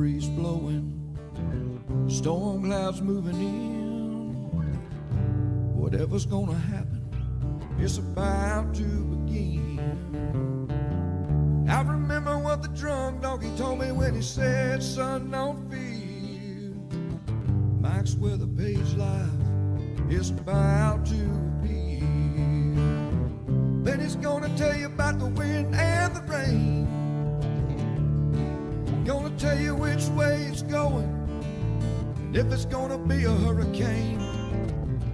breeze blowing, storm clouds moving in. Whatever's gonna happen, it's about to begin. I remember what the drunk donkey told me when he said, son, don't fear. Mike's where the page life is about to appear. Then he's gonna tell you about the wind and the rain. Gonna tell you which way it's going, and if it's gonna be a hurricane.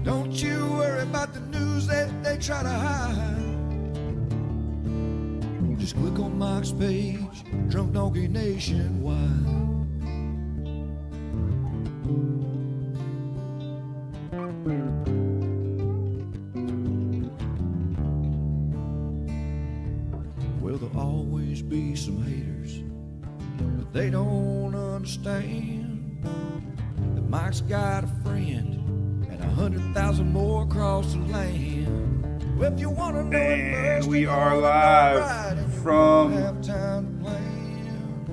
Don't you worry about the news that they try to hide. Just click on Mike's page, Drunk Donkey Nationwide. Well, there'll always be some haters, but they don't understand that Mike's got a friend and 100,000 more across the land. Well, if you want to know, and we are live from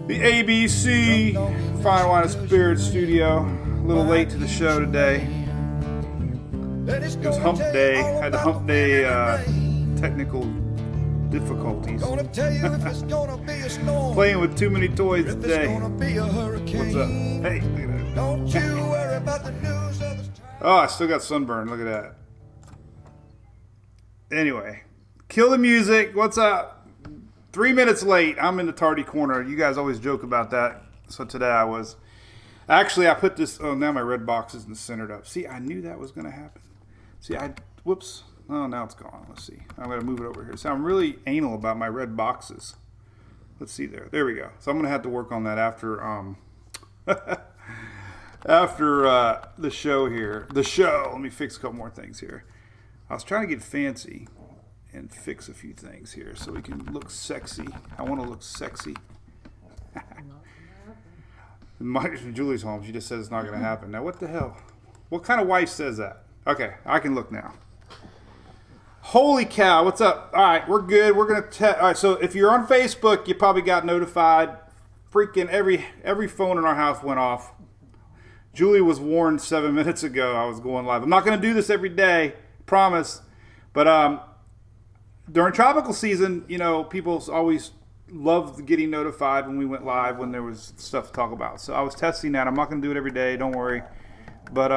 the ABC Fine Wine and Spirits studio. A little late to the show today. It was hump day. I had the hump day technical difficulties. Playing with too many toys today. What's up? Hey, look at that. Don't you worry about the news of the... Oh, I still got sunburn. Look at that. Anyway, kill the music. What's up? 3 minutes late. I'm in the tardy corner. You guys always joke about that. So today I was. Actually, I put this. Oh, now my red box isn't centered up. See, I knew that was going to happen. See, whoops. Oh, now it's gone. Let's see. I'm going to move it over here. So I'm really anal about my red boxes. Let's see there. There we go. So I'm going to have to work on that after after the show here. The show. Let me fix a couple more things here. I was trying to get fancy and fix a few things here so we can look sexy. I want to look sexy. Julie's home. She just says it's not going to happen. Now, what the hell? What kind of wife says that? Okay, I can look now. Holy cow, what's up? All right, we're good. We're going to... All right, so if you're on Facebook, you probably got notified. Freaking every phone in our house went off. Julie was warned 7 minutes ago I was going live. I'm not going to do this every day. Promise. But during tropical season, you know, people always loved getting notified when we went live when there was stuff to talk about. So I was testing that. I'm not going to do it every day. Don't worry. But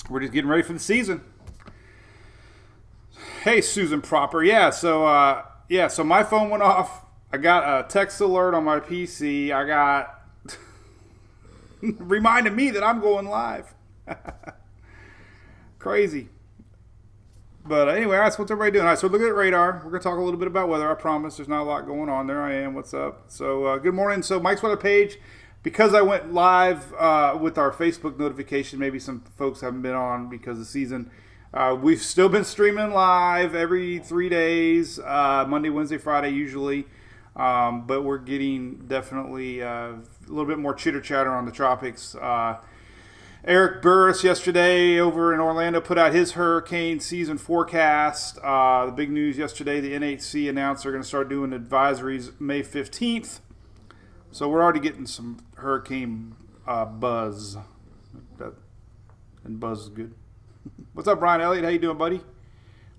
we're just getting ready for the season. Hey, Susan Proper. Yeah, so my phone went off. I got a text alert on my PC. I got reminded me that I'm going live. Crazy. But anyway, that's what everybody doing. All right, so look at radar. We're going to talk a little bit about weather. I promise there's not a lot going on. There I am. What's up? So good morning. So Mike's weather page, because I went live with our Facebook notification, maybe some folks haven't been on because of the season. We've still been streaming live every 3 days, Monday, Wednesday, Friday usually. But we're getting definitely a little bit more chitter-chatter on the tropics. Eric Burris yesterday over in Orlando put out his hurricane season forecast. The big news yesterday, the NHC announced they're going to start doing advisories May 15th. So we're already getting some hurricane buzz. And buzz is good. What's up, Brian Elliott? How you doing, buddy?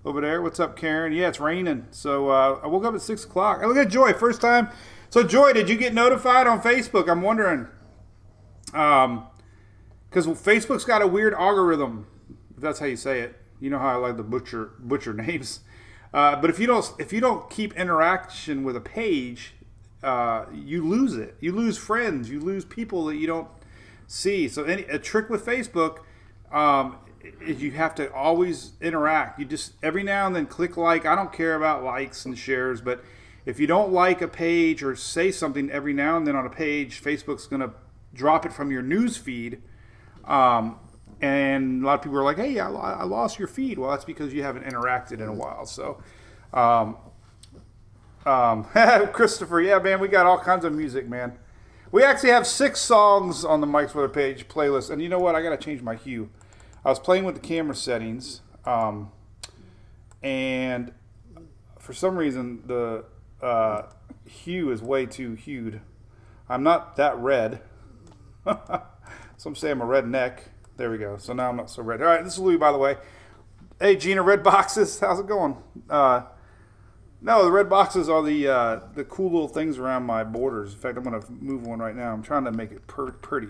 Over there. What's up, Karen? Yeah, it's raining. So I woke up at 6 o'clock. Hey, look at Joy. First time. So, Joy, did you get notified on Facebook? I'm wondering. Because Facebook's got a weird algorithm, if that's how you say it. You know how I like the butcher names. But if you don't keep interaction with a page, you lose it. You lose friends. You lose people that you don't see. So a trick with Facebook is you have to always interact. You just every now and then click like. I don't care about likes and shares, but if you don't like a page or say something every now and then on a page, Facebook's going to drop it from your news feed. And a lot of people are like, hey, I lost your feed. Well, that's because you haven't interacted in a while. So, Christopher, yeah, man, we got all kinds of music, man. We actually have 6 songs on the Mike's Weather page playlist. And you know what? I got to change my hue. I was playing with the camera settings. And for some reason, the hue is way too hued. I'm not that red. Some say I'm a redneck. There we go. So now I'm not so red. All right, this is Louie, by the way. Hey, Gina, red boxes. How's it going? No, the red boxes are the cool little things around my borders. In fact, I'm going to move one right now. I'm trying to make it pretty.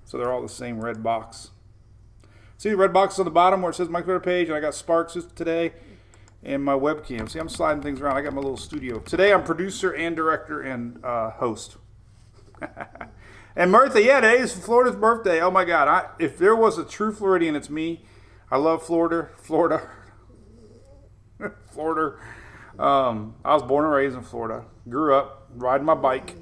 So they're all the same red box. See the red box on the bottom where it says my Twitter page, and I got Sparks today and my webcam. See, I'm sliding things around. I got my little studio. Today I'm producer and director and host. And Martha, yeah, today is Florida's birthday. Oh my God. If there was a true Floridian, it's me. I love Florida. Florida. I was born and raised in Florida. Grew up riding my bike.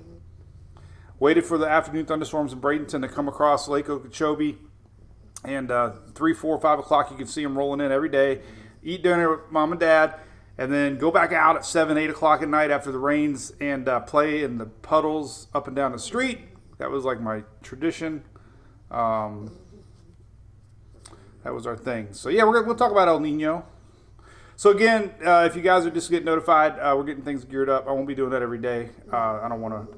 Waited for the afternoon thunderstorms in Bradenton to come across Lake Okeechobee. And 3, 4, 5 o'clock, you can see them rolling in every day. Eat dinner with mom and dad. And then go back out at 7, 8 o'clock at night after the rains and play in the puddles up and down the street. That was like my tradition. That was our thing. So yeah, we'll talk about El Nino. So again, if you guys are just getting notified, we're getting things geared up. I won't be doing that every day. I don't want to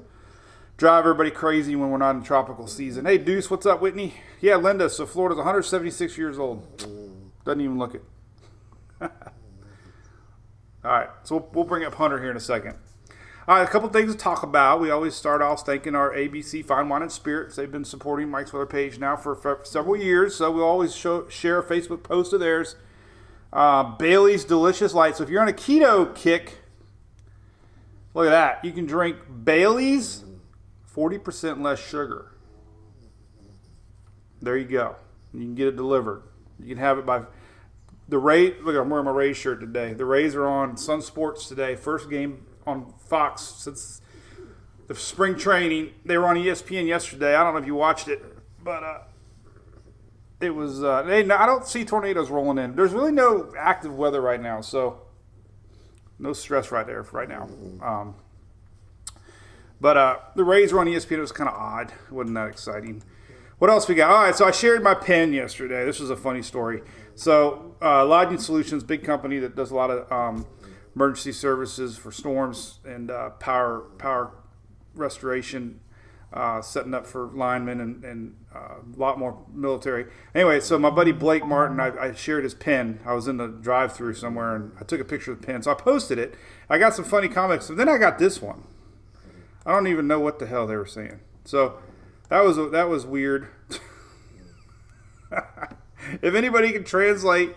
drive everybody crazy when we're not in tropical season. Hey, Deuce, what's up, Whitney? Yeah, Linda. So Florida's 176 years old. Doesn't even look it. All right, so we'll bring up Hunter here in a second. All right, a couple things to talk about. We always start off thanking our ABC Fine Wine and Spirits. They've been supporting Mike's Weather page now for several years, so we'll always share a Facebook post of theirs. Bailey's Delicious Light. So if you're on a keto kick, look at that. You can drink Bailey's, 40% less sugar. There you go. You can get it delivered. You can have it by the Rays. Look, I'm wearing my Rays shirt today. The Rays are on Sun Sports today. First game on Fox since the spring training. They were on ESPN yesterday. I don't know if you watched it, but it was. I don't see tornadoes rolling in. There's really no active weather right now, so no stress right there right now. But the Rays were on ESPN. It was kind of odd. It wasn't that exciting. What else we got? All right, so I shared my pen yesterday. This was a funny story. So Lodging Solutions, big company that does a lot of emergency services for storms and power restoration, setting up for linemen and a lot more military. Anyway, so my buddy Blake Martin, I shared his pen. I was in the drive-through somewhere, and I took a picture of the pen. So I posted it. I got some funny comments. And then I got this one. I don't even know what the hell they were saying. So that was weird. If anybody can translate,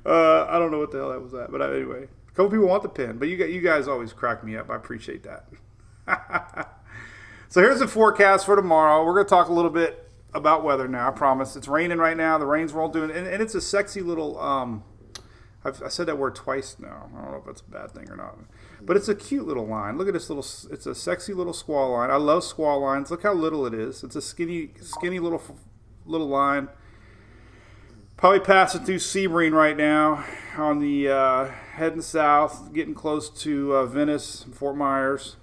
I don't know what the hell that was at. But anyway, a couple people want the pen, but you guys always crack me up. I appreciate that. So here's the forecast for tomorrow. We're going to talk a little bit about weather now. I promise. It's raining right now. The rain's rolling through, and it's a sexy little. I said that word twice now. I don't know if that's a bad thing or not. But it's a cute little line. Look at this little. It's a sexy little squall line. I love squall lines. Look how little it is. It's a skinny little line. Probably passing through Sebring right now on the heading south, getting close to Venice, Fort Myers.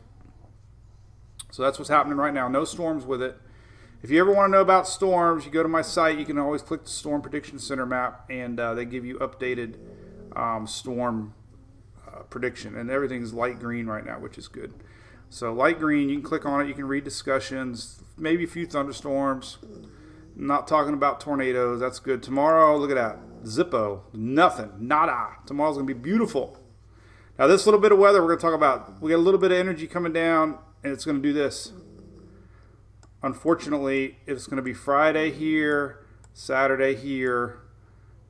So that's what's happening right now. No storms with it. If you ever want to know about storms, you go to my site. You can always click the Storm Prediction Center map, and they give you updated storm prediction. And everything's light green right now, which is good. So light green, you can click on it. You can read discussions, maybe a few thunderstorms. Not talking about tornadoes. That's good. Tomorrow, look at that. Zippo. Nothing. Nada. Tomorrow's going to be beautiful. Now, this little bit of weather we're going to talk about. We got a little bit of energy coming down, and it's going to do this. Unfortunately, it's going to be Friday here, Saturday here,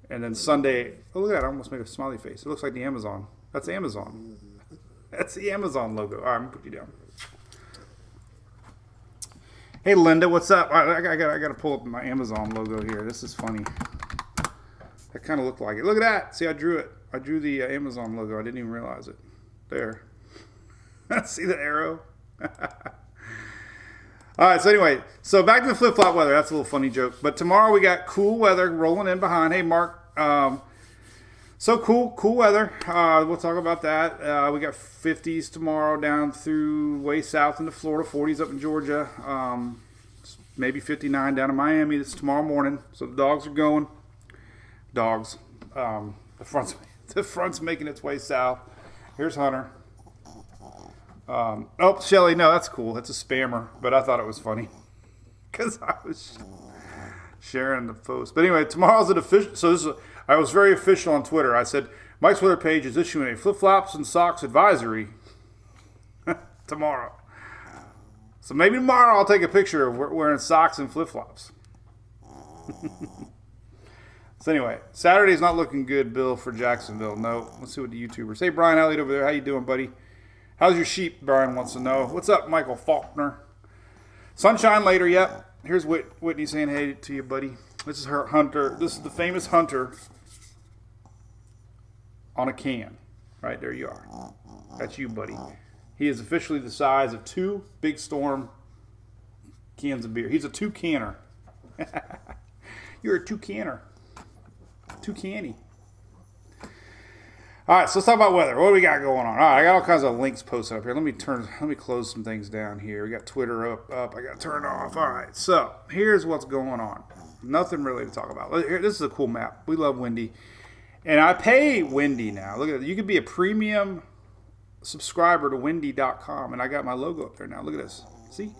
and then Sunday. Oh, look at that. I almost made a smiley face. It looks like the Amazon. That's Amazon. That's the Amazon logo. All right, I'm going to put you down. Hey, Linda, what's up? I got to pull up my Amazon logo here. This is funny. That kind of looked like it. Look at that. See, I drew it. I drew the Amazon logo. I didn't even realize it. There. See the arrow? All right, so anyway, so back to the flip-flop weather. That's a little funny joke. But tomorrow we got cool weather rolling in behind. Hey, Mark. So cool weather. We'll talk about that. We got 50s tomorrow down through way south into Florida, 40s up in Georgia, maybe 59 down in Miami. This is tomorrow morning. So the dogs are going. Dogs. The front's making its way south. Here's Hunter. Oh, Shelly, no, that's cool. That's a spammer, but I thought it was funny because I was sharing the post. But anyway, tomorrow's an official. So I was very official on Twitter. I said Mike's weather page is issuing a flip-flops and socks advisory tomorrow. So maybe tomorrow I'll take a picture of wearing socks and flip-flops. So anyway, Saturday's not looking good, Bill, for Jacksonville. No, let's see what the YouTubers. Hey, Brian Elliott over there. How you doing, buddy? How's your sheep? Brian wants to know. What's up, Michael Faulkner? Sunshine later, yep. Here's Whitney saying hey to you, buddy. This is her hunter. This is the famous hunter on a can. Right, there you are. That's you, buddy. He is officially the size of 2 Big Storm cans of beer. He's a 2-canner. You're a 2-canner. 2-canny. All right, so let's talk about weather. What do we got going on? All right, I got all kinds of links posted up here. Let me close some things down here. We got Twitter up. I got to turn it off. All right, so here's what's going on. Nothing really to talk about. This is a cool map. We love Windy. And I pay Windy now. Look at it. You could be a premium subscriber to windy.com, and I got my logo up there now. Look at this. See?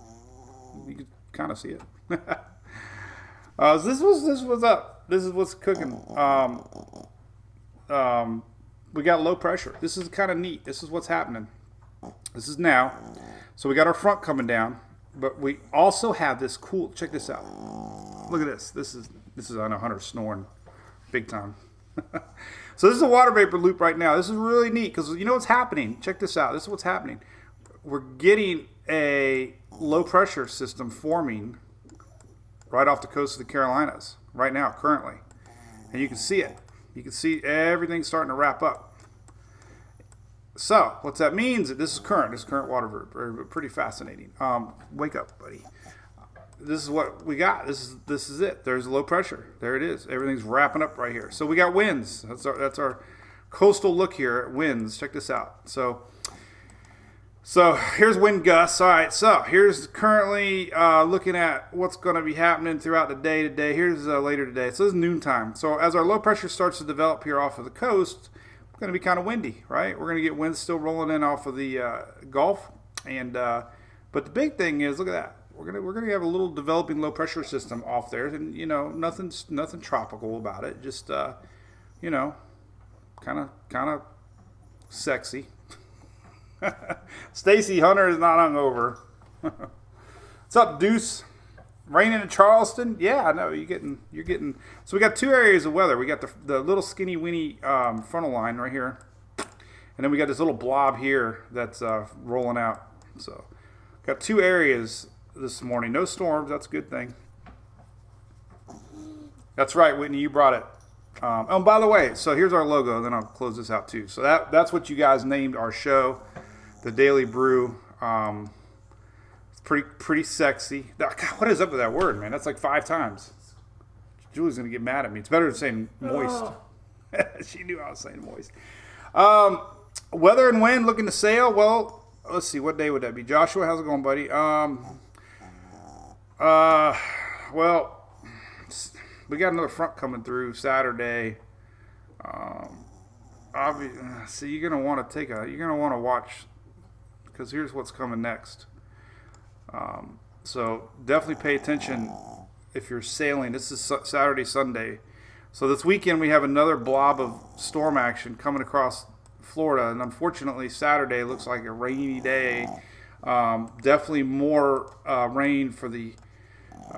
You can kind of see it. This is what's up. This is what's cooking. We got low pressure. This is kind of neat. This is what's happening. This is now. So we got our front coming down, but we also have this cool. Check this out. Look at this. This is I know Hunter's snoring big time. So this is a water vapor loop right now. This is really neat because you know what's happening. Check this out. This is what's happening. We're getting a low pressure system forming right off the coast of the Carolinas right now, currently. And you can see it. You can see everything starting to wrap up. So what that means is this is current water vapor. Pretty fascinating. Wake up, buddy. This is what we got. This is it. There's low pressure. There it is. Everything's wrapping up right here. So we got winds. That's our coastal look here at winds. Check this out. So here's wind gusts. All right. So here's currently looking at what's going to be happening throughout the day today. Here's later today. So this is noontime. So as our low pressure starts to develop here off of the coast, it's going to be kind of windy, right? We're going to get winds still rolling in off of the Gulf, but the big thing is, look at that. We're gonna have a little developing low pressure system off there, and you know nothing tropical about it. Just you know, kind of sexy. Stacy Hunter is not hungover. What's up, Deuce? Raining in Charleston? Yeah, I know you're getting. So we got 2 areas of weather. We got the little skinny weeny frontal line right here, and then we got this little blob here that's rolling out. So got 2 areas this morning. No storms. That's a good thing. That's right, Whitney. You brought it. Oh, by the way, so here's our logo. Then I'll close this out too. So that's what you guys named our show, the Daily Brew. It's pretty sexy. God, what is up with that word, man? That's like 5 times. Julie's gonna get mad at me. It's better than saying moist. Oh. She knew I was saying moist. Weather and wind looking to sail. Well, let's see. What day would that be? Joshua, how's it going, buddy? Well, we got another front coming through Saturday. See, you're gonna want to watch, because here's what's coming next. So definitely pay attention if you're sailing. This is Saturday, Sunday. So this weekend we have another blob of storm action coming across Florida, and unfortunately Saturday looks like a rainy day. Definitely more rain for the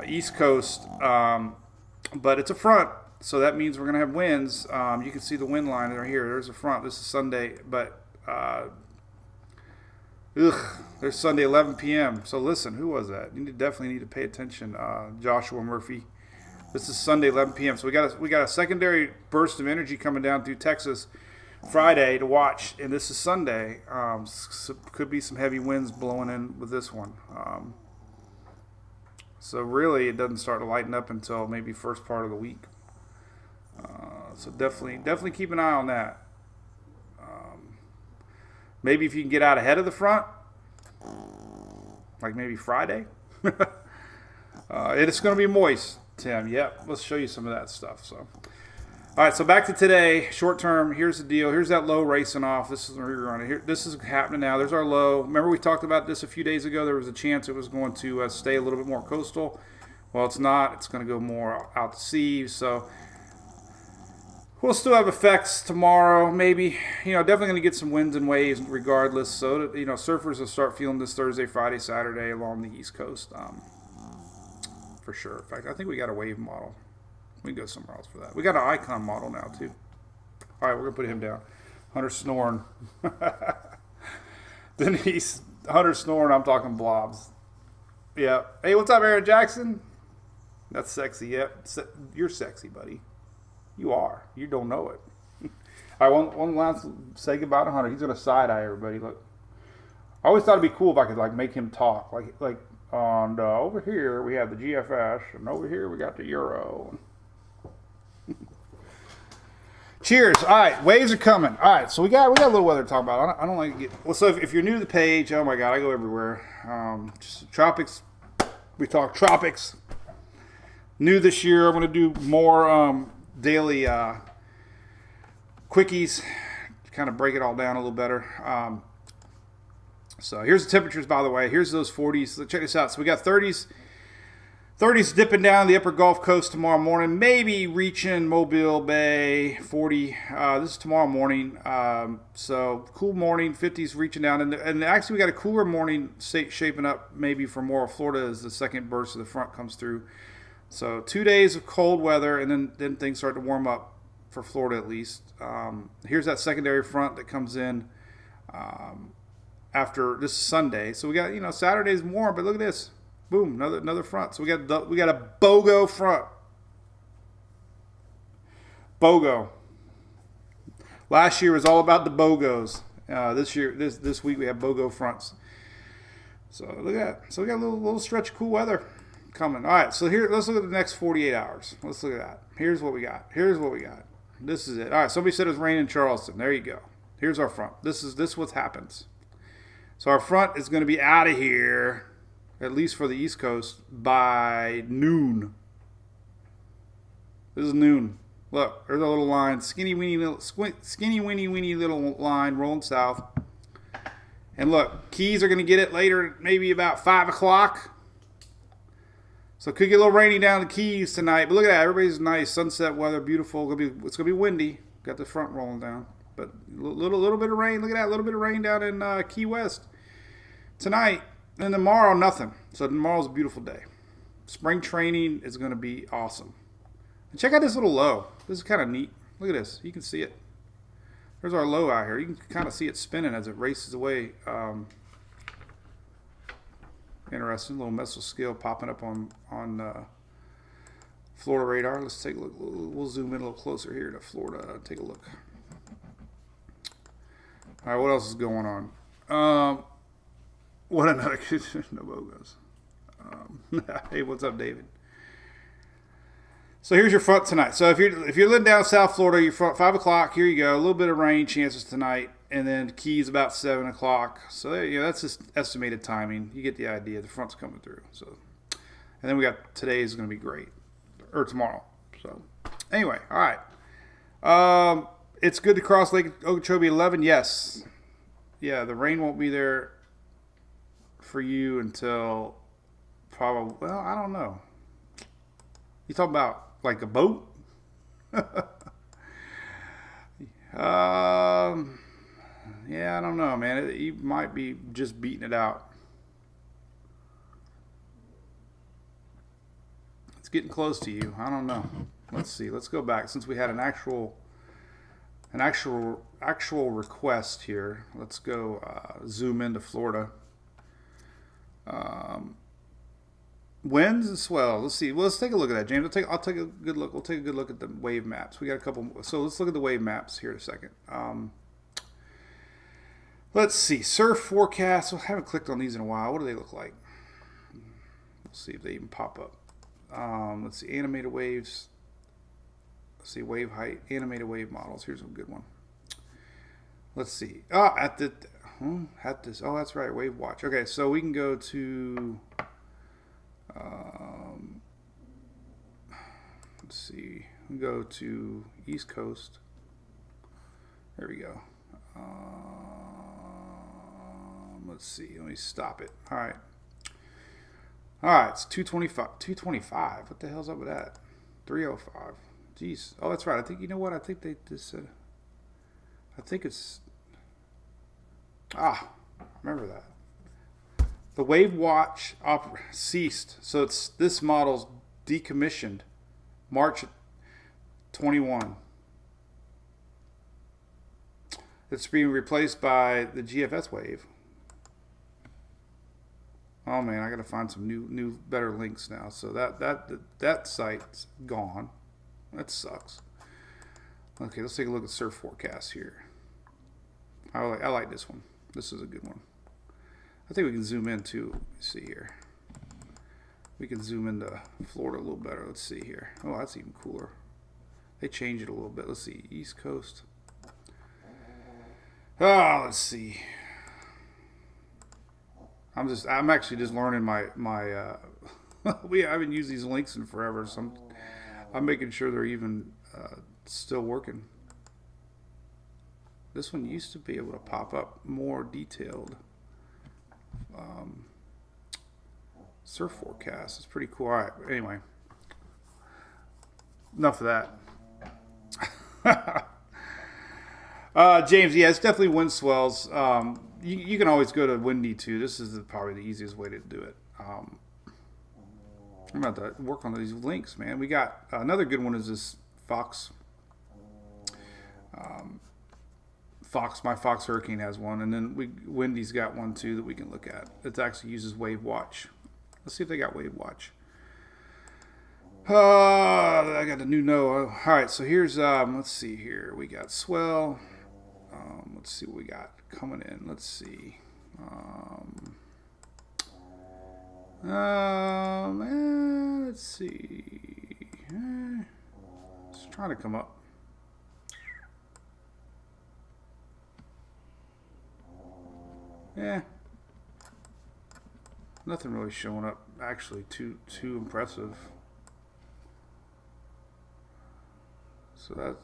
East Coast, but it's a front, so that means we're going to have winds. You can see the wind line right here. There's a front. This is Sunday, but there's Sunday 11 p.m. So listen, who was that? You definitely need to pay attention. Joshua Murphy. This is Sunday 11 p.m. So we got a secondary burst of energy coming down through Texas Friday to watch, and this is Sunday. So could be some heavy winds blowing in with this one. So really, it doesn't start to lighten up until maybe first part of the week. So definitely keep an eye on that. Maybe if you can get out ahead of the front, like maybe Friday. It's going to be moist, Tim. Yep, let's show you some of that stuff. So, All right, so back to today. Short term, here's the deal. Here's that low racing off. This is where you're on it. Here, this is happening now. There's our low. Remember we talked about this a few days ago. There was a chance it was going to stay a little bit more coastal. Well, it's not. It's going to go more out to sea. So we'll still have effects tomorrow. Maybe, definitely going to get some winds and waves regardless. So, surfers will start feeling this Thursday, Friday, Saturday along the East Coast for sure. In fact, I think we got a wave model. We can go somewhere else for that. We got an icon model now, too. All right, we're going to put him down. Hunter snoring. Denise, Hunter snoring, I'm talking blobs. Yeah. Hey, what's up, Aaron Jackson? That's sexy. Yep. You're sexy, buddy. You are. You don't know it. All right, one last say goodbye to Hunter. He's going to side-eye everybody. Look. I always thought it'd be cool if I could, make him talk. And over here, we have the GFS, and over here, we got the Euro. Cheers. All right, waves are coming. All right, so we got a little weather to talk about. I don't like to get well. So if you're new to the page, oh my God, I go everywhere. Just tropics. We talk tropics. New this year, I'm going to do more daily quickies, to kind of break it all down a little better. So here's the temperatures, by the way. Here's those 40s. Check this out. So we got 30s. 30s dipping down the upper Gulf Coast tomorrow morning, maybe reaching Mobile Bay, 40. This is tomorrow morning. So cool morning, 50s reaching down. And actually we got a cooler morning shaping up maybe for more of Florida as the second burst of the front comes through. So 2 days of cold weather, and then things start to warm up for Florida at least. Here's that secondary front that comes in after this Sunday. So we got, Saturday's warm, but look at this. Boom, another front. So we got a BOGO front. BOGO. Last year was all about the BOGOs. This week we have BOGO fronts. So look at that. So we got a little stretch of cool weather coming. All right, so here let's look at the next 48 hours. Let's look at that. Here's what we got. This is it. All right, somebody said it was raining in Charleston. There you go. Here's our front. This is what happens. So our front is going to be out of here, at least for the East Coast, by noon. This is noon. Look, there's a little line, skinny weeny little line rolling south. And look, Keys are going to get it later, maybe about 5 o'clock. So it could get a little rainy down the Keys tonight. But look at that, everybody's nice, sunset weather, beautiful. It's going to be windy. Got the front rolling down. But a little bit of rain. Look at that, a little bit of rain down in Key West tonight. And tomorrow, nothing. So tomorrow's a beautiful day. Spring training is going to be awesome. And check out this little low. This is kind of neat. Look at this. You can see it. There's our low out here. You can kind of see it spinning as it races away. Interesting. Little mesoscale popping up on Florida radar. Let's take a look. We'll zoom in a little closer here to Florida. Take a look. All right, what else is going on? What another no BOGOs. Hey, what's up, David? So here's your front tonight. So if you're living down South Florida, your front 5 o'clock. Here you go. A little bit of rain chances tonight, and then Keys about 7 o'clock. So that's just estimated timing. You get the idea. The front's coming through. So, and then we got today's going to be great, or tomorrow. So anyway, all right. It's good to cross Lake Okeechobee 11. Yes. Yeah, the rain won't be there for you until probably, well, I don't know. You talking about like a boat? Yeah, I don't know, man. You might be just beating it out. It's getting close to you. I don't know. Let's see. Let's go back since we had an actual request here. Let's go zoom into Florida. Winds and swell. Let's see. Well, let's take a look at that, James. I'll take a good look. We'll take a good look at the wave maps. We got a couple. So let's look at the wave maps here in a second. Let's see. Surf forecast. I haven't clicked on these in a while. What do they look like? Let's see if they even pop up. Let's see. Animated waves. Let's see. Wave height. Animated wave models. Here's a good one. Let's see. Oh, at this. Oh, that's right. Wave watch. Okay, so we can go to. Let's see. go to East Coast. There we go. Let's see. Let me stop it. All right. All right. It's 225. 225. What the hell's up with that? 305. Jeez. Oh, that's right. I think, you know what? I think they just said, I think it's, I remember that. The Wave Watch ceased. So it's, this model's decommissioned March 21. It's being replaced by the GFS Wave. Oh man, I gotta find some new better links now. So that site's gone. That sucks. Okay, let's take a look at surf forecast here. I like this one. This is a good one. I think we can zoom in too. Let's see here. We can zoom into Florida a little better. Let's see here. Oh, that's even cooler. They changed it a little bit. Let's see. East Coast. Oh, let's see. I'm actually just learning my I haven't used these links in forever, so I'm making sure they're even still working. This one used to be able to pop up more detailed surf forecast. It's pretty cool. All right, anyway, enough of that. James, yeah, it's definitely wind swells. You can always go to windy too. This is probably the easiest way to do it. I'm about to work on these links, man. We got another good one is this Fox. My Fox Hurricane has one, and then Windy's got one too that we can look at. It actually uses Wave Watch. Let's see if they got Wave Watch. I got a new NOAA. All right, so here's let's see here. We got swell. Let's see what we got coming in. Let's see. Let's see. It's trying to come up. Yeah. Nothing really showing up. Actually, too impressive. So that's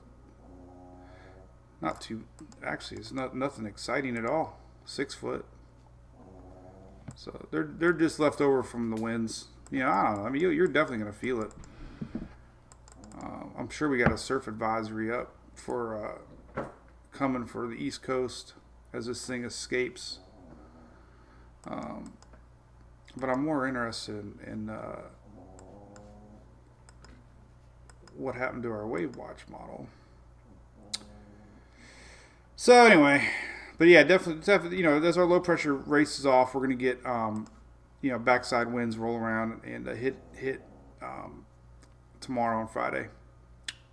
not too. Actually, it's nothing exciting at all. 6 foot. So they're just left over from the winds. You know, I don't know. I mean, you're definitely gonna feel it. I'm sure we got a surf advisory up for coming for the East Coast as this thing escapes. But I'm more interested in what happened to our Wave Watch model. So anyway, but yeah, definitely, you know, as our low pressure races off, we're going to get, you know, backside winds roll around and hit tomorrow and Friday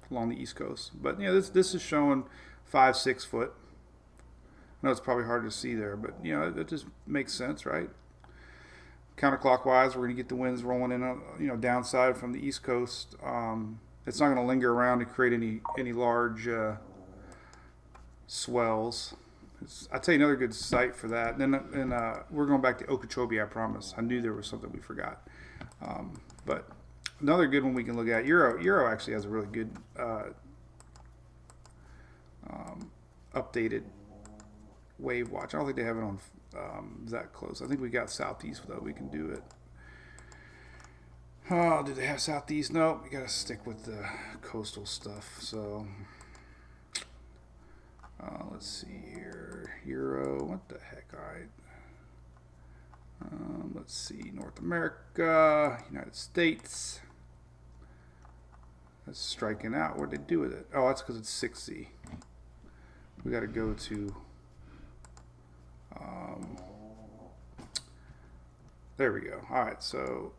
along the East Coast. But you know, this is showing 5-6 foot. I know it's probably hard to see there, but you know, it just makes sense, right? Counterclockwise, we're going to get the winds rolling in, you know, downside from the East Coast. It's not going to linger around to create any large swells. I'll tell you another good site for that. And then we're going back to Okeechobee, I promise. I knew there was something we forgot. But another good one we can look at, Euro actually has a really good updated Wave Watch. I don't think they have it on that close. I think we got Southeast, though. We can do it. Oh, do they have Southeast? No, we got to stick with the coastal stuff. So, let's see here. Euro, what the heck? All right. Let's see. North America, United States. That's striking out. What did they do with it? Oh, that's because it's 6Z. We got to go to. There we go. All right, so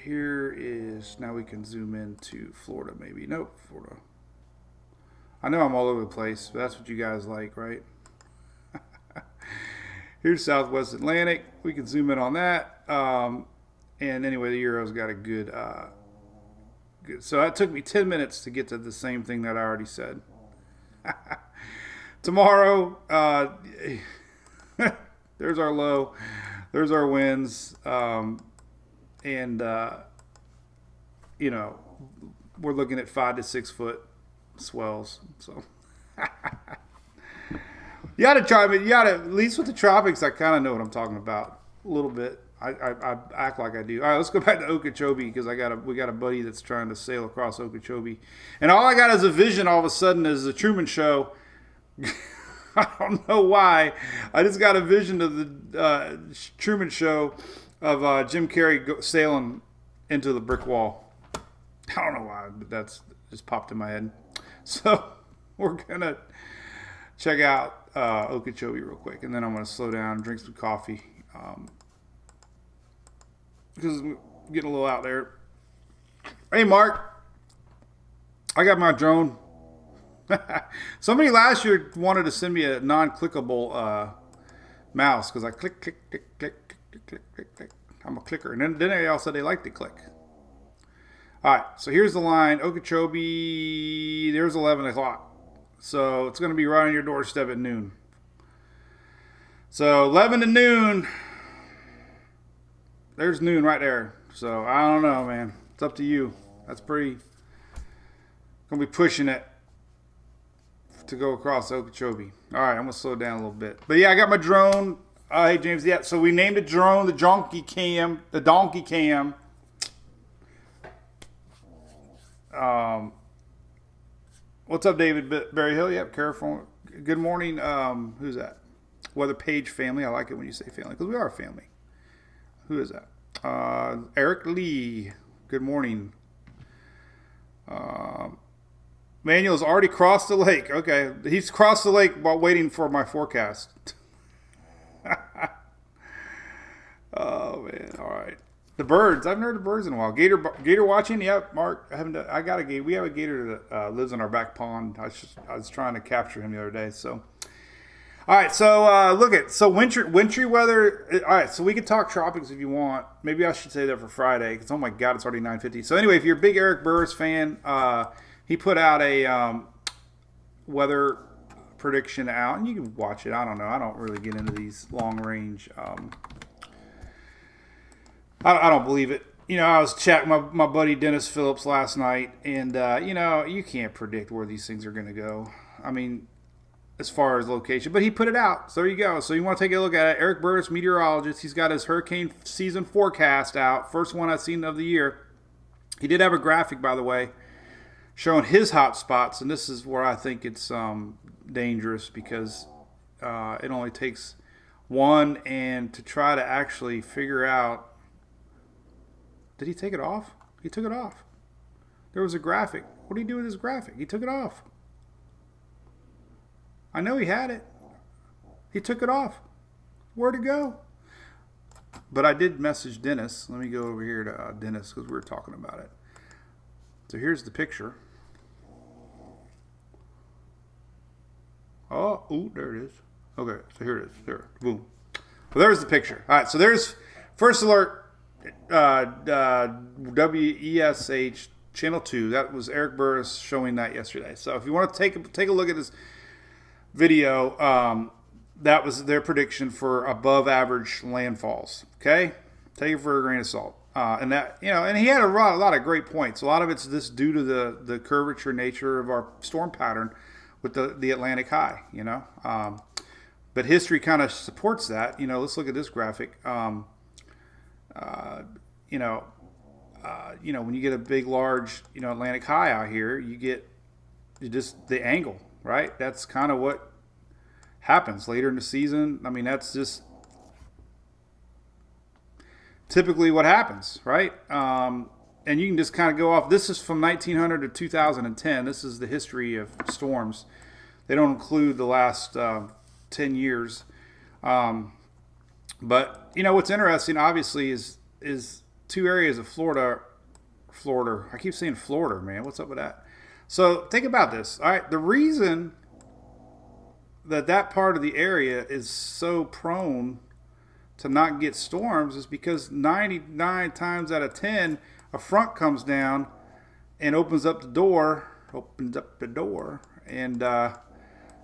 here is, now we can zoom into Florida maybe. Nope, Florida. I know I'm all over the place, but that's what you guys like, right? Here's Southwest Atlantic. We can zoom in on that. And anyway, the Euro's got a good, good. So that took me 10 minutes to get to the same thing that I already said. Tomorrow, there's our low. There's our winds. And, you know, we're looking at 5 to 6 foot swells. So you got to try, but you got to, at least with the tropics, I kind of know what I'm talking about a little bit. I act like I do. All right, let's go back to Okeechobee because we got a buddy that's trying to sail across Okeechobee, and all I got is a vision. All of a sudden, is the Truman Show. I don't know why. I just got a vision of the Truman Show of Jim Carrey sailing into the brick wall. I don't know why, but that's just popped in my head. So we're gonna check out Okeechobee real quick, and then I'm gonna slow down, drink some coffee. Because I'm getting a little out there. Hey, Mark. I got my drone. Somebody last year wanted to send me a non-clickable mouse because I click, click, click, click, click, click, click, click. I'm a clicker. And then they all said they like to click. All right, so here's the line. Okeechobee, there's 11 o'clock. So it's going to be right on your doorstep at noon. So 11 to noon. There's noon right there. So I don't know, man. It's up to you. That's pretty. Gonna be pushing it to go across Okeechobee. All right, I'm gonna slow down a little bit. But yeah, I got my drone. Hey James, yeah. So we named the drone the Donkey Cam. The Donkey Cam. What's up, David Berryhill? Yep, careful. Good morning. Who's that? Weather Page family. I like it when you say family because we are a family. Who is that? Eric Lee. Good morning. Manuel's already crossed the lake. Okay. He's crossed the lake while waiting for my forecast. Oh, man. All right. The birds. I haven't heard of birds in a while. Gator watching? Yep, Mark. I got a gator. We have a gator that lives in our back pond. I was trying to capture him the other day, so... All right, so wintry weather. All right, so we could talk tropics if you want. Maybe I should say that for Friday because, oh my God, it's already 9:50. So anyway, if you're a big Eric Burris fan, he put out a weather prediction out, and you can watch it. I don't know. I don't really get into these long range. I don't believe it. You know, I was chatting with my buddy Dennis Phillips last night, and, you can't predict where these things are going to go. I mean, as far as location, but he put it out. So there you go. So you want to take a look at it. Eric Burris, meteorologist. He's got his hurricane season forecast out. First one I've seen of the year. He did have a graphic, by the way, showing his hot spots, and this is where I think it's dangerous because it only takes one and to try to actually figure out. Did he take it off? He took it off. There was a graphic. What did he do with his graphic? He took it off. I know he had it. He took it off. Where'd it go? But I did message Dennis. Let me go over here to Dennis because we were talking about it. So here's the picture. Oh, there it is. Okay, so here it is. There, boom. Well, there's the picture. All right, so there's first alert. WESH Channel 2. That was Eric Burris showing that yesterday. So if you want to take a look at this video, that was their prediction for above average landfalls. Okay, take it for a grain of salt. And that, and he had a lot of great points. A lot of it's this due to the curvature nature of our storm pattern with the Atlantic high. But history kind of supports that. Let's look at this graphic. When you get a big, large, Atlantic high out here, you get just the angle. Right? That's kind of what happens later in the season. I mean, that's just typically what happens, right? And you can just kind of go off. This is from 1900 to 2010. This is the history of storms. They don't include the last 10 years. But, what's interesting, obviously, is two areas of Florida. I keep saying Florida, man. What's up with that? So think about this. All right, the reason that part of the area is so prone to not get storms is because 99 times out of 10, a front comes down and opens up the door, and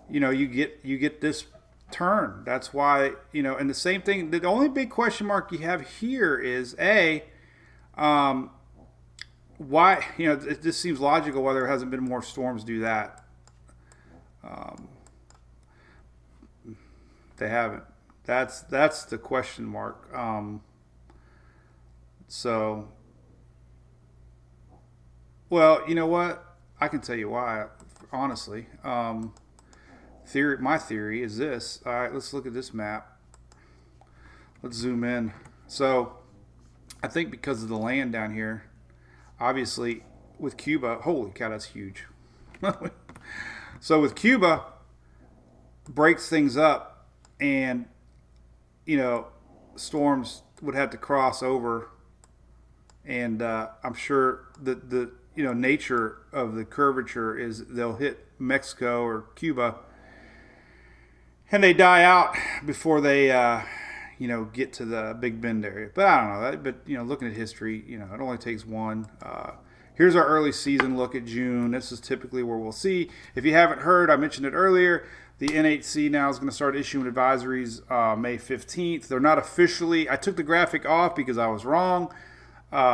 you get this turn. That's why and the same thing. The only big question mark you have here is why, it just seems logical why there hasn't been more storms do that. They haven't. That's the question mark. So, well, you know what? I can tell you why, honestly. My theory is this. All right, let's look at this map. Let's zoom in. So, I think because of the land down here, obviously, with Cuba, holy cow, that's huge. So with Cuba, breaks things up, and storms would have to cross over, and I'm sure that the nature of the curvature is they'll hit Mexico or Cuba, and they die out before they get to the Big Bend area. But I don't know. But looking at history, it only takes one. Here's our early season look at June. This is typically where we'll see. If you haven't heard, I mentioned it earlier. The NHC now is going to start issuing advisories May 15th. They're not officially. I took the graphic off because I was wrong.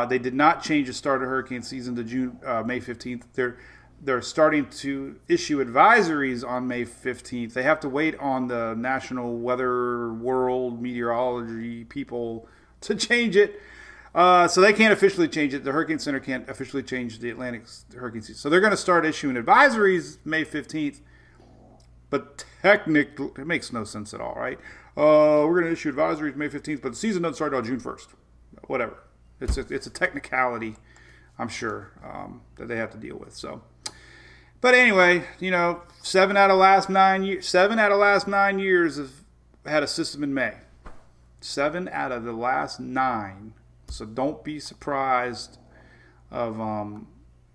They did not change the start of hurricane season to May 15th. They're starting to issue advisories on May 15th. They have to wait on the National Weather World Meteorology people to change it. So they can't officially change it. The Hurricane Center can't officially change the Atlantic hurricane season. So they're going to start issuing advisories May 15th. But technically, it makes no sense at all, right? We're going to issue advisories May 15th, but the season doesn't start until June 1st. Whatever. It's a technicality, I'm sure, that they have to deal with. So, but anyway, 7 out of last 9 years have had a system in May. 7 out of the last 9. So don't be surprised of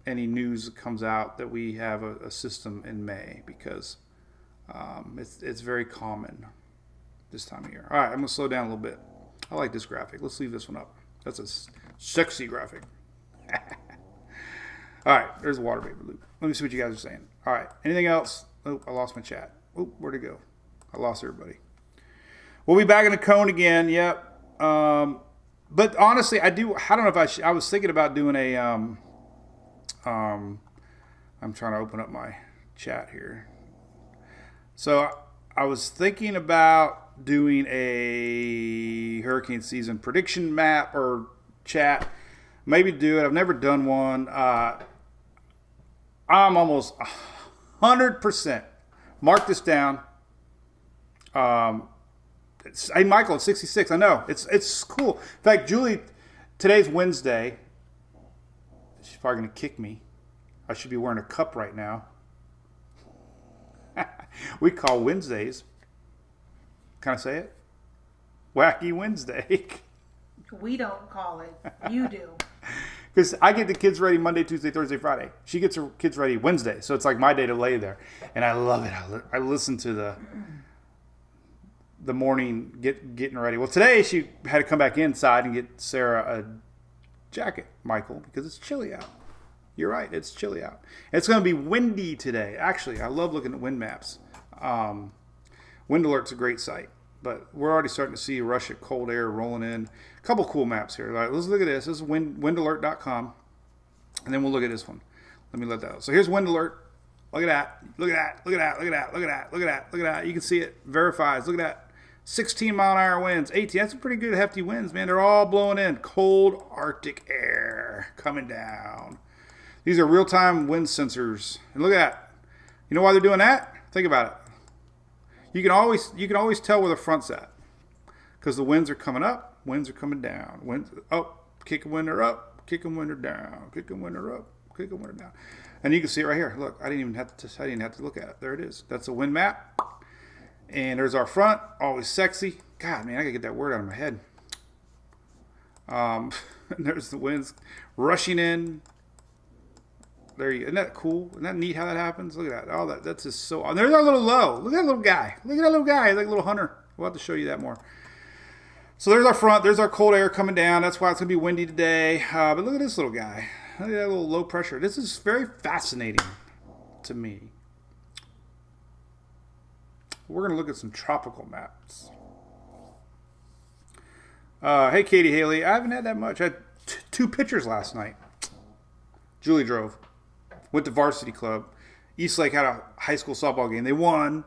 any news that comes out that we have a system in May, because it's very common this time of year. All right, I'm going to slow down a little bit. I like this graphic. Let's leave this one up. That's a sexy graphic. All right, there's a water vapor loop. Let me see what you guys are saying. All right, anything else? Oh, I lost my chat. Oh, where'd it go? I lost everybody. We'll be back in the cone again. Yep. But honestly, I don't know if I was thinking about doing a, I'm trying to open up my chat here. So I was thinking about doing a hurricane season prediction map or chat. Maybe do it. I've never done one. I'm almost 100%. Mark this down. Hey, Michael, it's 66. I know. It's cool. In fact, Julie, today's Wednesday. She's probably going to kick me. I should be wearing a cup right now. We call Wednesdays. Can I say it? Wacky Wednesday. We don't call it. You do. Because I get the kids ready Monday, Tuesday, Thursday, Friday. She gets her kids ready Wednesday. So it's like my day to lay there. And I love it. I listen to the morning getting ready. Well, today she had to come back inside and get Sarah a jacket, Michael, because it's chilly out. You're right. It's chilly out. It's going to be windy today. Actually, I love looking at wind maps. Wind Alert's a great site. But we're already starting to see a rush of cold air rolling in. A couple cool maps here. All right, let's look at this. This is windalert.com. And then we'll look at this one. Let me let that out. So here's Wind Alert. Look at that. Look at that. Look at that. Look at that. Look at that. Look at that. Look at that. You can see it. Verifies. Look at that. 16 mile an hour winds. 18. That's some pretty good hefty winds, man. They're all blowing in. Cold Arctic air coming down. These are real-time wind sensors. And look at that. You know why they're doing that? Think about it. You can always tell where the front's at, because the winds are coming up, winds are coming down, winds up, kicking wind are up, kicking wind are down, kicking wind are up, kicking wind are down, and you can see it right here. Look, I didn't have to look at it. There it is. That's a wind map, and there's our front. Always sexy. God, man, I gotta get that word out of my head. And there's the winds rushing in. There you go. Isn't that cool? Isn't that neat how that happens? Look at that. Oh, that's just so... And there's our little low. Look at that little guy. Look at that little guy. He's like a little hunter. We'll have to show you that more. So there's our front. There's our cold air coming down. That's why it's going to be windy today. But look at this little guy. Look at that little low pressure. This is very fascinating to me. We're going to look at some tropical maps. Hey, Katie Haley. I haven't had that much. I had 2 pitchers last night. Julie drove. Went to varsity club. Eastlake had a high school softball game. They won.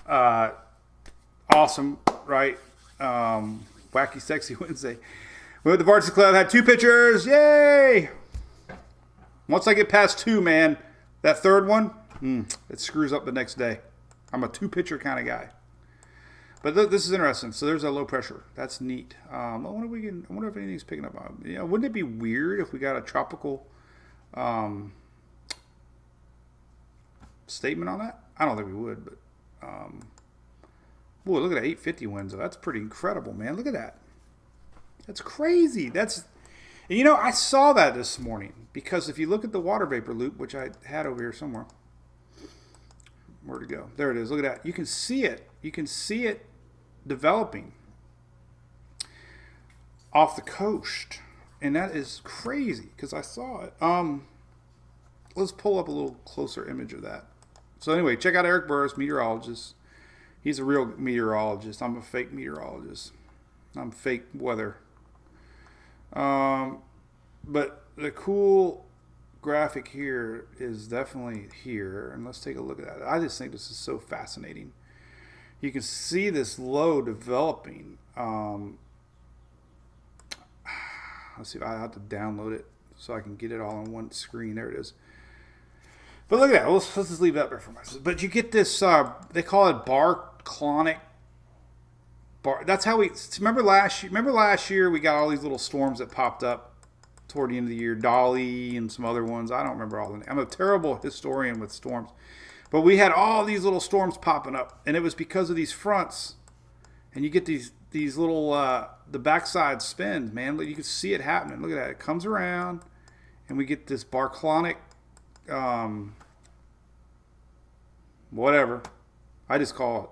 Awesome, right? Wacky Sexy Wednesday. We went to varsity club, had 2 pitchers. Yay! Once I get past 2, man, that third one, it screws up the next day. I'm a 2-pitcher kind of guy. But this is interesting. So there's a low pressure. That's neat. I wonder if anything's picking up. Wouldn't it be weird if we got a tropical statement on that? I don't think we would, but boy, look at that 850 winds. That's pretty incredible, man. Look at that. That's crazy. I saw that this morning because if you look at the water vapor loop, which I had over here somewhere, where'd it go? There it is. Look at that. You can see it. You can see it developing off the coast, and that is crazy because I saw it. Let's pull up a little closer image of that. So anyway, check out Eric Burris, meteorologist. He's a real meteorologist. I'm a fake meteorologist. I'm fake weather. But the cool graphic here is definitely here, and let's take a look at that. I just think this is so fascinating. You can see this low developing. Let's see if I have to download it so I can get it all on one screen. There it is. But look at that. Let's just leave that there for myself. But you get this, they call it barclonic. That's how we, remember last year we got all these little storms that popped up toward the end of the year. Dolly and some other ones. I don't remember all the names. I'm a terrible historian with storms. But we had all these little storms popping up. And it was because of these fronts. And you get these little, the backside spins, man. You can see it happening. Look at that. It comes around. And we get this barclonic, whatever. I just call it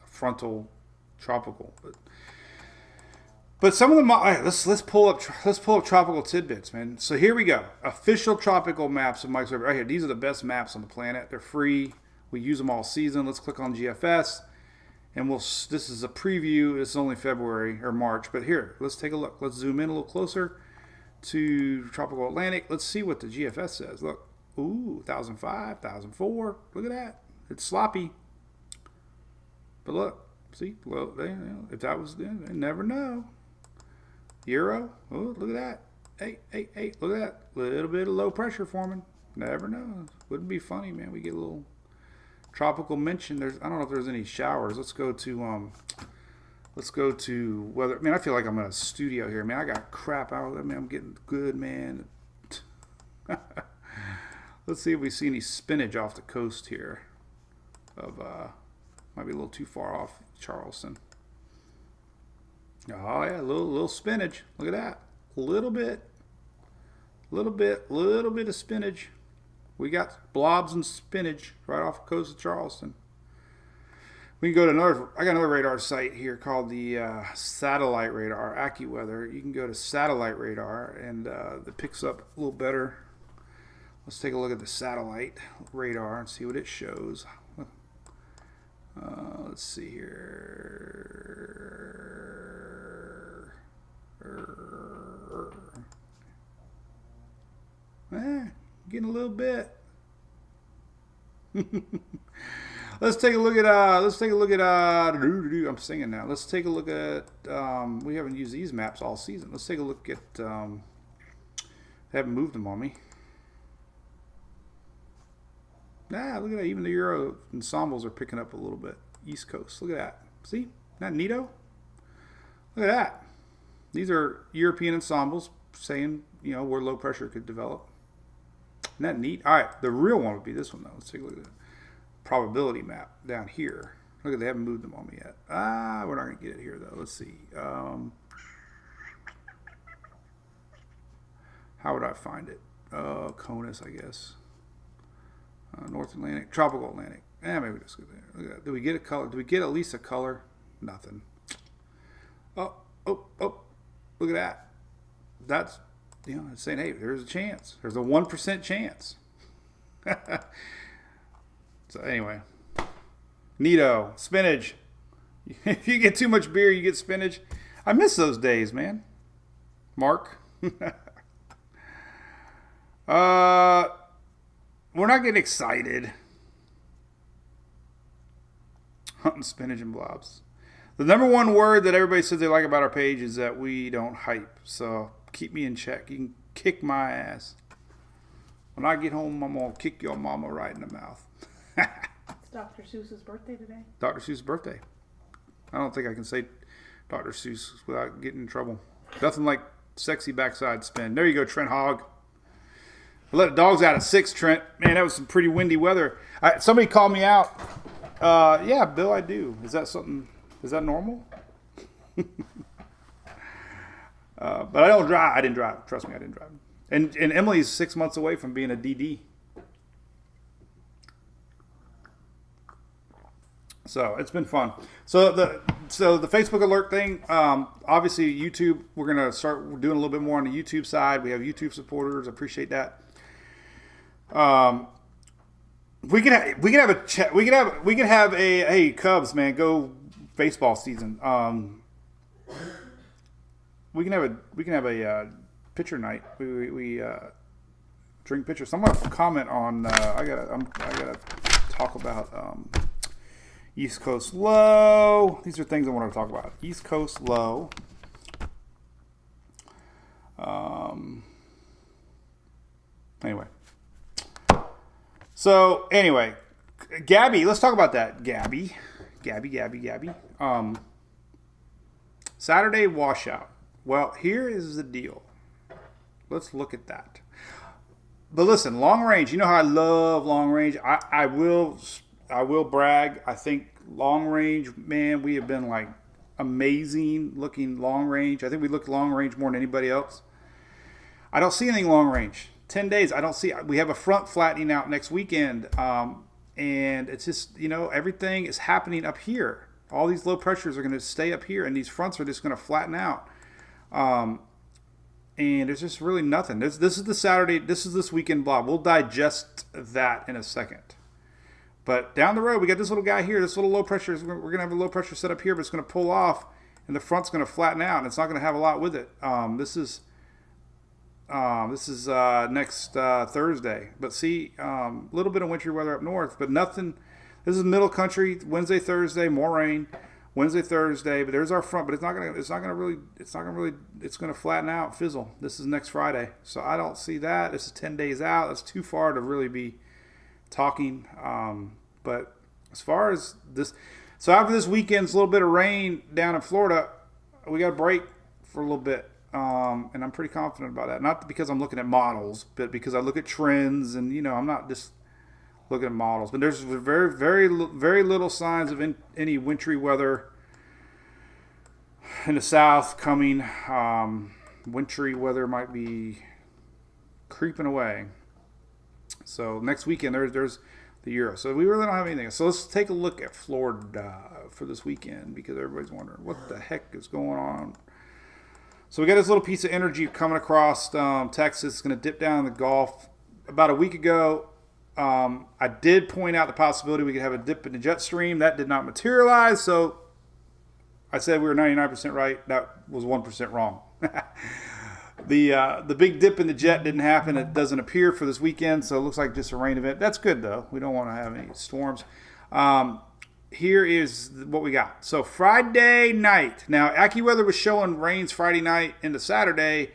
frontal tropical. But some of them, all right, let's pull up tropical tidbits, man. So here we go. Official tropical maps of Mike's River. Right here. These are the best maps on the planet. They're free. We use them all season. Let's click on GFS. And this is a preview. It's only February or March. But here, let's take a look. Let's zoom in a little closer to tropical Atlantic. Let's see what the GFS says. Look. Ooh, 1005, 1004. Look at that. It's sloppy. But look. See? Well, if that was then, they never know. Euro. Oh, look at that. Hey. Look at that. Little bit of low pressure forming. Never know. Wouldn't be funny, man. We get a little tropical mention. I don't know if there's any showers. Let's go to weather. Man, I feel like I'm in a studio here, man. I got crap out of it, man. I'm getting good, man. Let's see if we see any spinach off the coast here. Might be a little too far off Charleston. Oh yeah, a little spinach. Look at that. A little bit of spinach. We got blobs and spinach right off the coast of Charleston. We can go to I got another radar site here called the satellite radar, AccuWeather. You can go to satellite radar and it picks up a little better. Let's take a look at the satellite radar and see what it shows. Let's see here. Getting a little bit. Let's take a look at I'm singing now. Let's take a look at we haven't used these maps all season. Let's take a look at they haven't moved them on me. Look at that. Even the Euro ensembles are picking up a little bit. East Coast. Look at that. See? Isn't that neato? Look at that. These are European ensembles saying, where low pressure could develop. Isn't that neat? All right. The real one would be this one, though. Let's take a look at the probability map down here. Look at they haven't moved them on me yet. We're not going to get it here, though. Let's see. How would I find it? CONUS, I guess. North Atlantic, tropical Atlantic. Maybe just go there. Look at that. Do we get a color? Do we get at least a color? Nothing. Oh! Look at that. That's it's saying, hey, there's a chance. There's a 1% chance. So anyway, neato. Spinach. If you get too much beer, you get spinach. I miss those days, man. Mark. We're not getting excited. Hunting spinach and blobs. The number one word that everybody says they like about our page is that we don't hype. So keep me in check. You can kick my ass. When I get home, I'm going to kick your mama right in the mouth. It's Dr. Seuss's birthday today. Dr. Seuss's birthday. I don't think I can say Dr. Seuss without getting in trouble. Nothing like sexy backside spin. There you go, Trent Hogg. I let the dogs out at 6, Trent. Man, that was some pretty windy weather. Somebody called me out. Yeah, Bill, I do. Is that something? Is that normal? But I don't drive. I didn't drive. Trust me, I didn't drive. And Emily's 6 months away from being a DD. So it's been fun. So the Facebook alert thing, obviously YouTube, we're gonna start doing a little bit more on the YouTube side. We have YouTube supporters. Appreciate that. We can have a chat. We can have a hey Cubs, man, go baseball season. We can have a pitcher night. We drink pitchers. Someone comment on. I gotta talk about East Coast Low. These are things I want to talk about. East Coast Low. Anyway. So anyway, Gabby, let's talk about that. Gabby. Saturday washout. Well, here is the deal. Let's look at that. But listen, long range. You know how I love long range. I will brag. I think long range, man, we have been like amazing looking long range. I think we look long range more than anybody else. I don't see anything long range. 10 days, I don't see. We have a front flattening out next weekend. And it's just, everything is happening up here. All these low pressures are going to stay up here, and these fronts are just going to flatten out. And there's just really nothing. This is the Saturday. This is this weekend blob. We'll digest that in a second. But down the road, we got this little guy here. This little low pressure. We're going to have a low pressure set up here, but it's going to pull off, and the front's going to flatten out, and it's not going to have a lot with it. This is next Thursday. But see, a little bit of wintry weather up north, but nothing. This is middle country. Wednesday, Thursday, more rain. Wednesday, Thursday, but there's our front. But it's going to flatten out, fizzle. This is next Friday, so I don't see that. This is 10 days out. That's too far to really be talking. But as far as this, so after this weekend's a little bit of rain down in Florida, we got a break for a little bit. And I'm pretty confident about that. Not because I'm looking at models, but because I look at trends, and I'm not just looking at models. But there's very, very, very little signs of any wintry weather in the south coming. Wintry weather might be creeping away. So next weekend there's the Euro. So we really don't have anything. So let's take a look at Florida for this weekend, because everybody's wondering what the heck is going on. So we got this little piece of energy coming across Texas. It's going to dip down in the Gulf. About a week ago, I did point out the possibility we could have a dip in the jet stream. That did not materialize. So I said we were 99% right. That was 1% wrong. The big dip in the jet didn't happen. It doesn't appear for this weekend. So it looks like just a rain event. That's good, though. We don't want to have any storms. Here is what we got. So Friday night. Now, AccuWeather was showing rains Friday night into Saturday.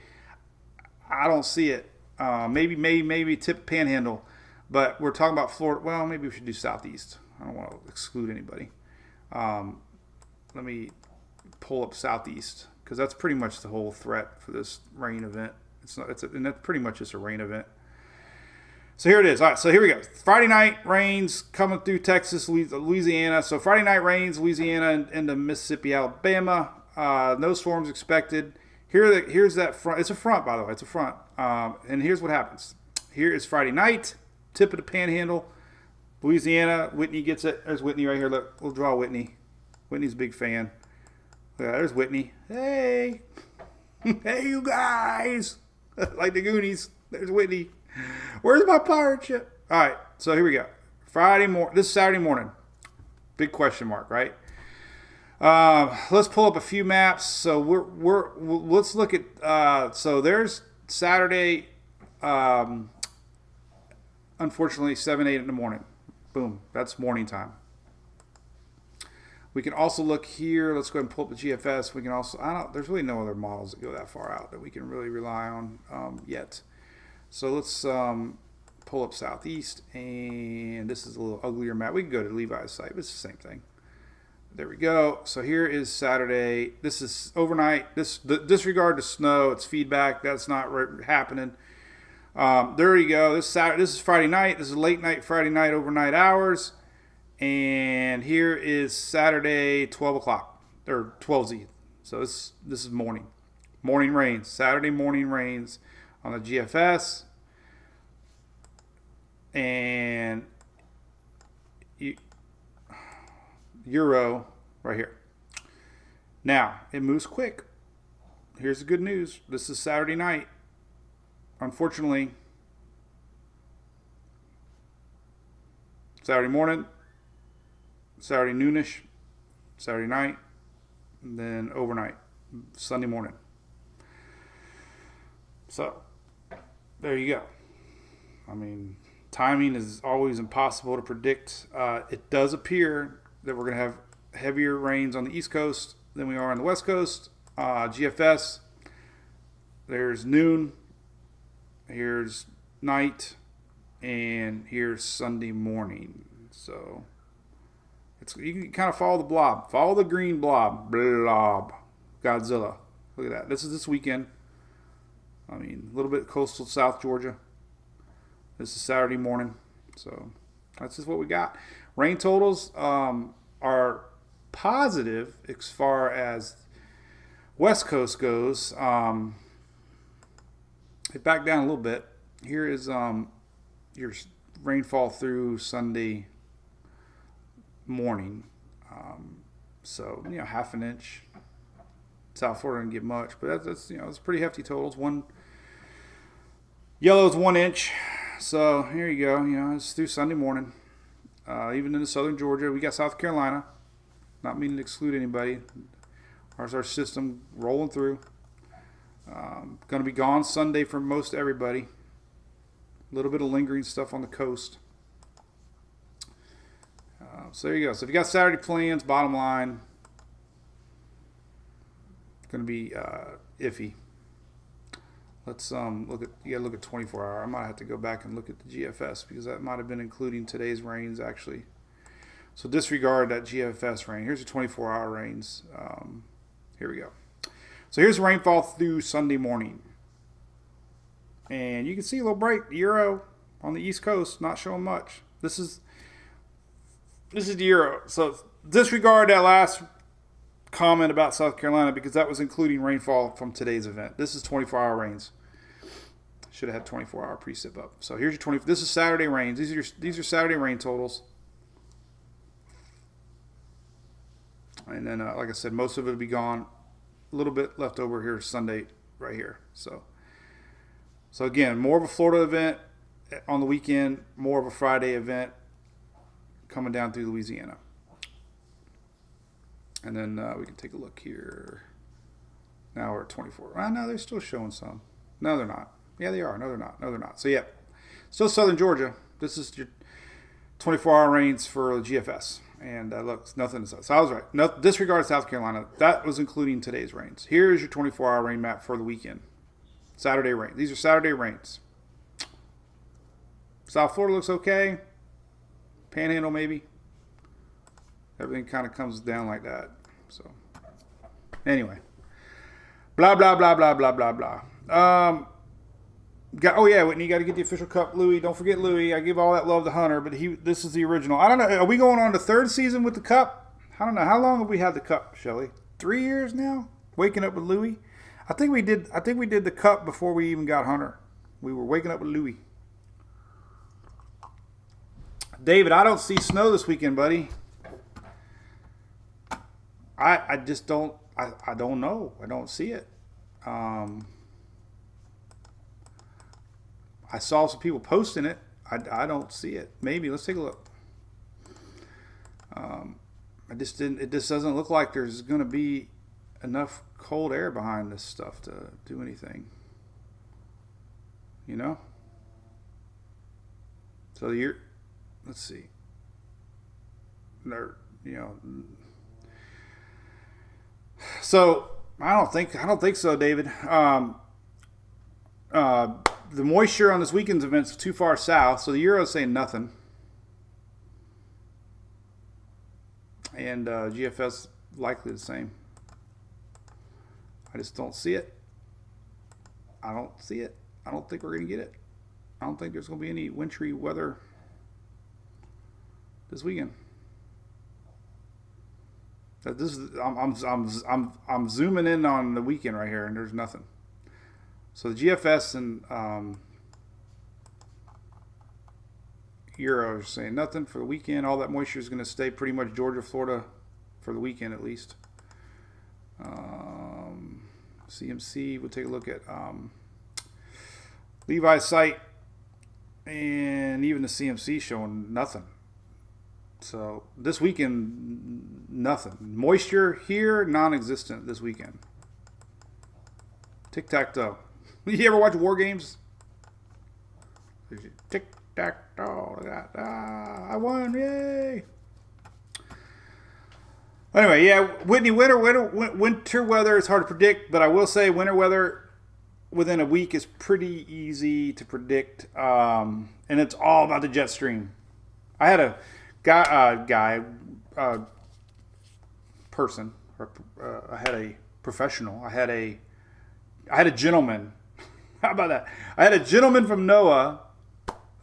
I don't see it. Maybe tip Panhandle. But we're talking about Florida. Well, maybe we should do Southeast. I don't want to exclude anybody. Let me pull up Southeast, because that's pretty much the whole threat for this rain event. And that's pretty much just a rain event. So here it is. All right, so here we go. Friday night rains coming through Texas, Louisiana. So Friday night rains, Louisiana into Mississippi, Alabama. No storms expected. Here's that front. It's a front, by the way. It's a front. And here's what happens. Here is Friday night, tip of the Panhandle, Louisiana. Whitney gets it. There's Whitney right here. Look, we'll draw Whitney. Whitney's a big fan. Yeah, there's Whitney. Hey. Hey, you guys. Like the Goonies. There's Whitney. Where's my pirate ship? All right, so here we go. This is Saturday morning. Big question mark, right? Let's pull up a few maps. So let's look at. So there's Saturday unfortunately, 7, 8 in the morning. Boom. That's morning time. We can also look here. Let's go ahead and pull up the GFS. We can also, there's really no other models that go that far out that we can really rely on yet. So let's pull up Southeast, and this is a little uglier map. We can go to Levi's site, but it's the same thing. There we go. So here is Saturday. This is overnight. Disregard the snow. It's feedback. That's not happening. There you go. This is Friday night. This is late night Friday night overnight hours. And here is Saturday 12 o'clock or 12Z. So this is morning. Morning rains. Saturday morning rains on the GFS. And Euro right here. Now, it moves quick. Here's the good news. This is Saturday night. Unfortunately, Saturday morning, Saturday noonish, Saturday night, and then overnight, Sunday morning. So, there you go. I mean, timing is always impossible to predict. It does appear that we're going to have heavier rains on the East Coast than we are on the West Coast. GFS, there's noon, here's night, and here's Sunday morning. So you can kind of follow the blob. Follow the green blob. Blob. Godzilla. Look at that. This is this weekend. I mean, a little bit coastal South Georgia. This is Saturday morning. So that's just what we got. Rain totals are positive as far as West Coast goes. It backed down a little bit. Here is your rainfall through Sunday morning. So, half an inch. South Florida didn't get much, but that's it's pretty hefty totals. Yellow is 1 inch. So here you go. It's through Sunday morning. Even into southern Georgia, we got South Carolina. Not meaning to exclude anybody. There's our system rolling through. Going to be gone Sunday for most everybody. A little bit of lingering stuff on the coast. So there you go. So if you got Saturday plans, bottom line, it's going to be iffy. Let's look at 24 hour. I might have to go back and look at the GFS because that might have been including today's rains actually. So disregard that GFS rain. Here's the 24 hour rains. Here we go. So here's rainfall through Sunday morning. And you can see a little break. Euro on the East Coast, not showing much. This is the Euro. So disregard that last comment about South Carolina because that was including rainfall from today's event. This is 24 hour rains. Should have had 24 hour precip up. So here's your 20. This is Saturday rains. These are Saturday rain totals. And then, like I said, most of it will be gone. A little bit left over here Sunday right here. So again, more of a Florida event on the weekend, more of a Friday event coming down through Louisiana. And then we can take a look here. Now we're at 24. No, they're still showing some. No, they're not. Yeah, they are. No, they're not. No, they're not. So, yeah, still southern Georgia. This is your 24-hour rains for the GFS. And looks nothing to say. So I was right. No, disregard South Carolina. That was including today's rains. Here's your 24-hour rain map for the weekend. Saturday rain. These are Saturday rains. South Florida looks okay. Panhandle maybe. Everything kind of comes down like that. So anyway. Blah, blah, blah, blah, blah, blah, blah. Whitney, you got to get the official cup. Louis, don't forget Louis. I give all that love to Hunter, but this is the original. I don't know. Are we going on the third season with the cup? I don't know. How long have we had the cup, Shelly? 3 years now? Waking up with Louis? I think we did the cup before we even got Hunter. We were waking up with Louis. David, I don't see snow this weekend, buddy. I just don't. I don't know. I don't see it. I saw some people posting it. I don't see it. Maybe let's take a look. It just doesn't look like there's going to be enough cold air behind this stuff to do anything. So the year, let's see. They're, so I don't think so, David. The moisture on this weekend's events is too far south, so the Euro's saying nothing. And GFS likely the same. I just don't see it. I don't see it. I don't think we're going to get it. I don't think there's going to be any wintry weather this weekend. This is I'm zooming in on the weekend right here, and there's nothing. So the GFS and Euro are saying nothing for the weekend. All that moisture is going to stay pretty much Georgia, Florida for the weekend at least. CMC, we'll take a look at Levi's site, and even the CMC showing nothing. So this weekend, nothing. Moisture here, non-existent this weekend. Tic-tac-toe. You ever watch War Games? Tic-tac-toe. I won, yay. Anyway, yeah, Whitney, winter weather is hard to predict, but I will say winter weather within a week is pretty easy to predict, and it's all about the jet stream. I had a person, or I had a professional. I had a gentleman. How about that? I had a gentleman from NOAA.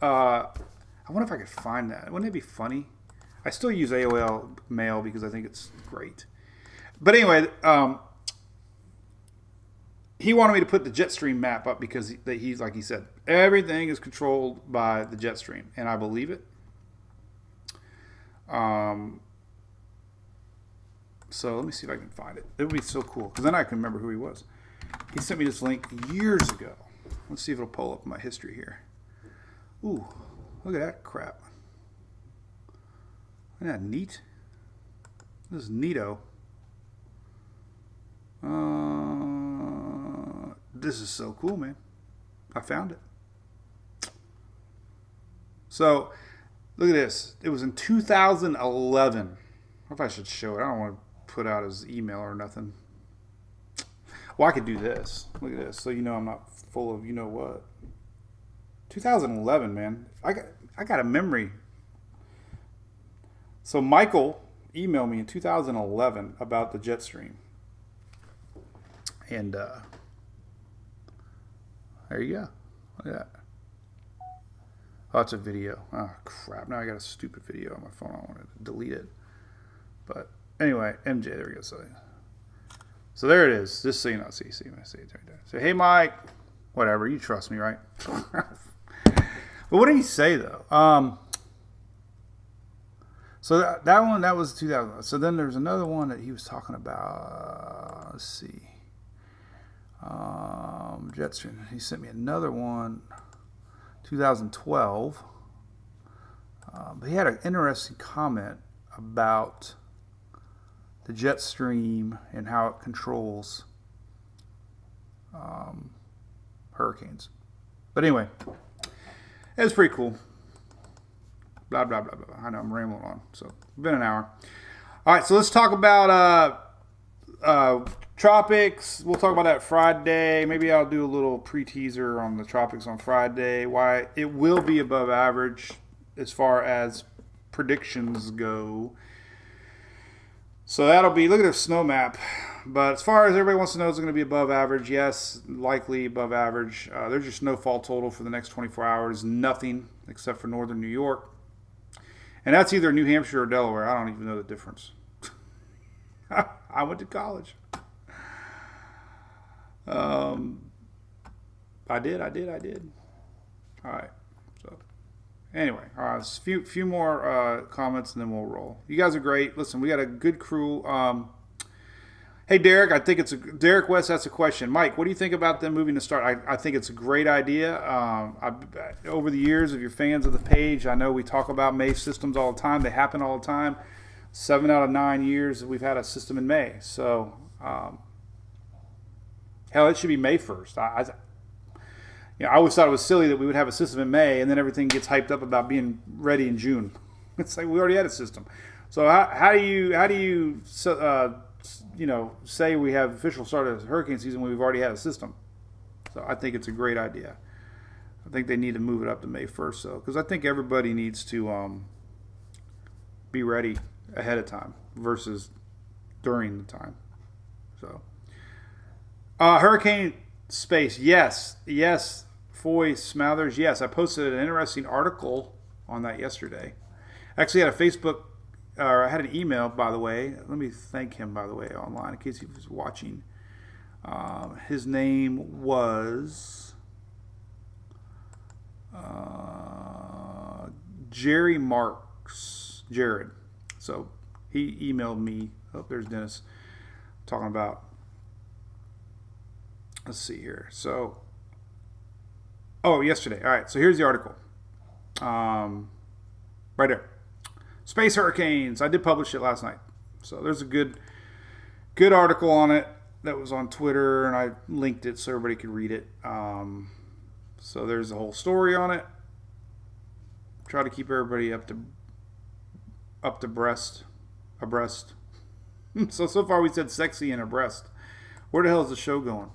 I wonder if I could find that. Wouldn't it be funny? I still use AOL Mail because I think it's great. But anyway, he wanted me to put the jet stream map up because he's like he said, everything is controlled by the jet stream, and I believe it. So let me see if I can find it. It would be so cool because then I can remember who he was. He sent me this link years ago. Let's see if it'll pull up my history here. Ooh, look at that crap. Isn't that neat? This is neato. This is so cool, man. I found it. So, look at this. It was in 2011. I don't know if I should show it. I don't want to put out his email or nothing. Well, I could do this. Look at this. So you know I'm not full of you know what. 2011, man. I got a memory. So Michael emailed me in 2011 about the jet stream. And there you go. Look at that. Oh, it's a video. Oh, crap. Now I got a stupid video on my phone. I wanted to delete it. But anyway, MJ, there we go. So there it is. Just so you know. See it's right there. Say, hey, Mike. Whatever. You trust me, right? But what did he say, though? So that one, that was 2000. So then there's another one that he was talking about. Let's see. Jetstream. He sent me another one, 2012. But he had an interesting comment about the jet stream and how it controls hurricanes. But anyway, it was pretty cool. Blah, blah, blah, blah. I know I'm rambling on. So it's been an hour. All right, so let's talk about tropics. We'll talk about that Friday. Maybe I'll do a little pre-teaser on the tropics on Friday. Why it will be above average as far as predictions go. So that'll be, look at the snow map. But as far as everybody wants to know, it's going to be above average. Yes, likely above average. There's your snowfall total for the next 24 hours. Nothing except for northern New York. And that's either New Hampshire or Delaware. I don't even know the difference. I went to college. I did. All right. So anyway, all right. A few more comments and then we'll roll. You guys are great. Listen, we got a good crew. Hey, Derek, Derek West asked a question. Mike, what do you think about them moving to start? I think it's a great idea. Over the years, if you're fans of the page, I know we talk about May systems all the time. They happen all the time. 7 out of 9 years we've had a system in May. So, hell, it should be May 1st. I always thought it was silly that we would have a system in May and then everything gets hyped up about being ready in June. It's like we already had a system. So how do you say we have official start of hurricane season when we've already had a system? So I think it's a great idea. I think they need to move it up to May 1st, though, because I think everybody needs to be ready ahead of time versus during the time. So, hurricane space, yes. Foy Smathers, yes. I posted an interesting article on that yesterday. Actually, I had a Facebook, or I had an email, by the way. Let me thank him, by the way, online in case he was watching. His name was Jerry Marks. Jared. So he emailed me. Oh, there's Dennis talking about. Let's see here. So, yesterday. All right. So here's the article. Right there. Space hurricanes. I did publish it last night. So there's a good article on it that was on Twitter, and I linked it so everybody could read it. So there's a whole story on it. Try to keep everybody up to abreast. So far we said sexy and abreast. Where the hell is the show going?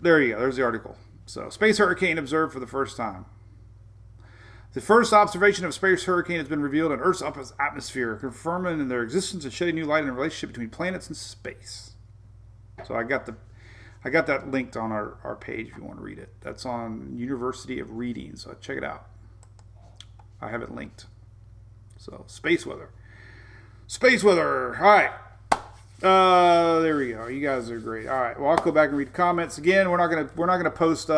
There you go. There's the article. So, space hurricane observed for the first time. The first observation of a space hurricane has been revealed in Earth's upper atmosphere, confirming their existence and shedding new light on the relationship between planets and space. So I got that linked on our page if you want to read it. That's on University of Reading, so check it out. I have it linked. So, space weather. All right. There we go. You guys are great. All right. Well, I'll go back and read comments again. We're not gonna post.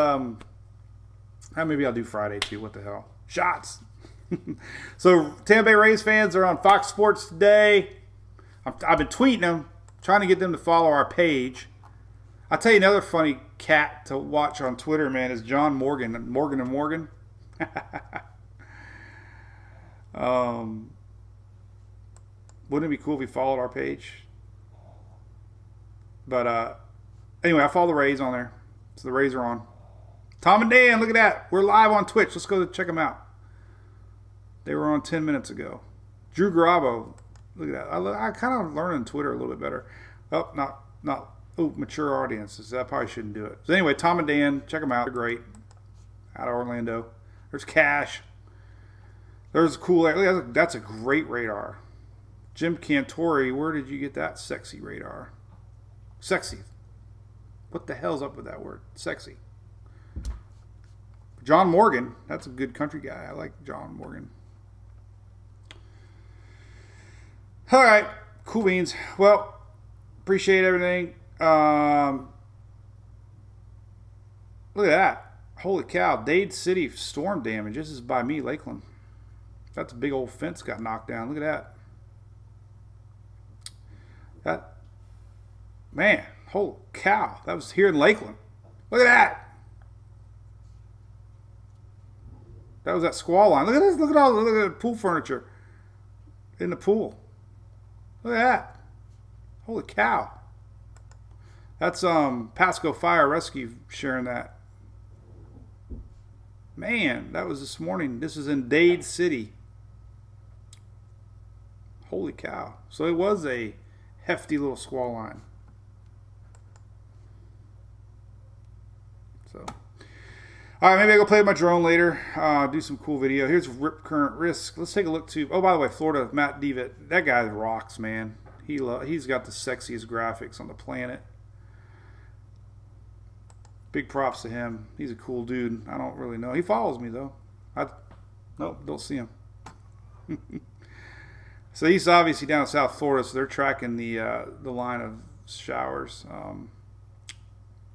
Maybe I'll do Friday too. What the hell? Shots. So Tampa Bay Rays fans are on Fox Sports today. I've been tweeting them, trying to get them to follow our page. I'll tell you another funny cat to watch on Twitter, man, is John Morgan. Morgan. Wouldn't it be cool if he followed our page? But anyway, I follow the Rays on there. So the Rays are on. Tom and Dan, look at that. We're live on Twitch. Let's go check them out. They were on 10 minutes ago. Drew Garabo, look at that. I kind of learning Twitter a little bit better. Oh, not mature audiences. I probably shouldn't do it. So anyway, Tom and Dan, check them out. They're great. Out of Orlando. There's Cash. There's cool. That's a great radar. Jim Cantori, where did you get that sexy radar? Sexy. What the hell's up with that word? Sexy. John Morgan. That's a good country guy. I like John Morgan. All right. Cool beans. Well, appreciate everything. Look at that. Holy cow. Dade City storm damage. This is by me, Lakeland. That's a big old fence got knocked down. Look at that. Man, holy cow. That was here in Lakeland. Look at that. That was that squall line. Look at this. Look at the pool furniture in the pool. Look at that. Holy cow. That's Pasco Fire Rescue sharing that. Man, that was this morning. This is in Dade City. Holy cow. So it was a hefty little squall line. So, all right, maybe I'll go play with my drone later. Do some cool video. Here's Rip Current Risk. Let's take a look to. Oh, by the way, Florida, Matt Devitt. That guy rocks, man. He's got the sexiest graphics on the planet. Big props to him. He's a cool dude. I don't really know. He follows me though. Nope, don't see him. So he's obviously down in South Florida, so they're tracking the line of showers.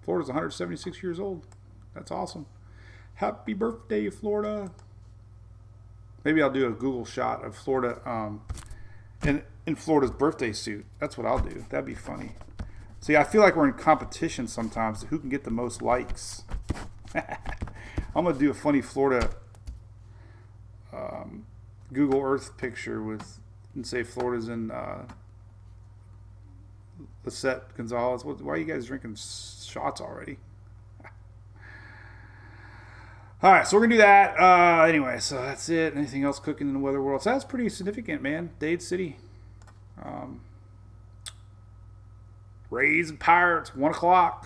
Florida's 176 years old. That's awesome. Happy birthday, Florida. Maybe I'll do a Google shot of Florida in Florida's birthday suit. That's what I'll do. That'd be funny. See, I feel like we're in competition sometimes to who can get the most likes. I'm going to do a funny Florida Google Earth picture and say Florida's in Lisette Gonzalez. Why are you guys drinking shots already? All right, so we're gonna do that. Anyway, so that's it. Anything else cooking in the weather world? So that's pretty significant, man. Dade City, Rays and Pirates, 1:00.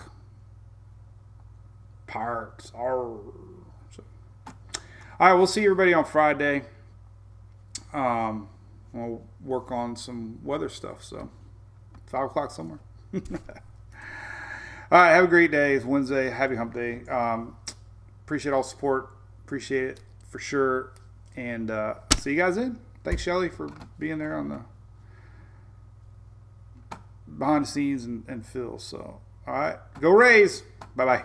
Pirates are. So. All right, we'll see everybody on Friday. We'll work on some weather stuff. So 5:00 somewhere. All right, have a great day. It's Wednesday. Happy Hump Day. Appreciate all the support. Appreciate it for sure. And see you guys then. Thanks, Shelly, for being there on the behind the scenes and Phil. So, all right, go Rays. Bye-bye.